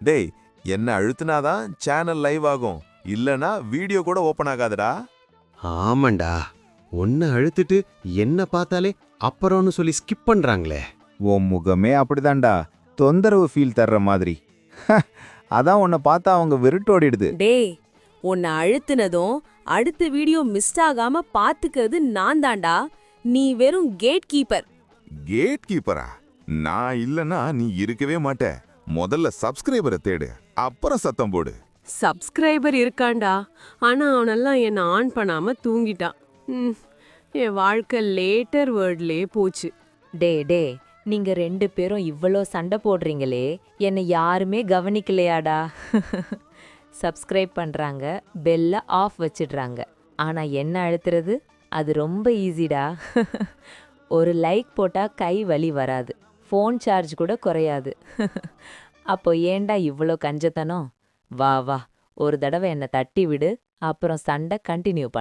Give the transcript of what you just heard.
டேய், என்ன அழுத்துனாதான் channel live ஆகும், இல்லனா வீடியோ கூட ஓபன் ஆகாதுடா. ஆமாண்டா, ஒன்னு அழுத்திட்டு என்ன பார்த்தாலே அப்புறம்னு சொல்லி ஸ்கிப் பண்றாங்களே. உன் முகமே அப்படிதான்டா, தொந்தரவு ஃபீல் தர்ற மாதிரி. அதான் உன்னை பார்த்தா அவங்க விருட்டோடிடுது. டேய், உன்னை அழுத்துனதும் அடுத்த வீடியோ மிஸ் ஆகாம பாத்துக்கிறது நான் தான்டா. நீ வெறும் கேட் கீப்பர். கேட் கீப்பரா? நான் இல்லனா நீ இருக்கவே மாட்ட. முதல்ல சப்ஸ்கிரைபரை தேடு, அப்புறம் சத்தம் போடு. சப்ஸ்கிரைபர் இருக்காண்டா, ஆனா அவனெல்லாம் என்ன ஆன் பண்ணாம தூங்கிட்டான். என் வாழ்க்கை லேட்டர் வேர்ட்லயே போச்சு. டே, நீங்க 2 பேரும் இவ்வளோ சண்டை போடுறீங்களே, என்னை யாருமே கவனிக்கலையாடா? சப்ஸ்கிரைப் பண்றாங்க, பெல்ல ஆஃப் வச்சிடுறாங்க. ஆனா என்ன அழுத்துறது? அது ரொம்ப ஈஸிடா. ஒரு லைக் போட்டா கை வலி வராது, ஃபோன் சார்ஜ் கூட குறையாது. அப்போ ஏன்டா இவ்வளோ கஞ்சத்தனம்? வா, ஒரு தடவை என்னை தட்டி விடு, அப்புறம் சண்டை கண்டினியூ பண்ண.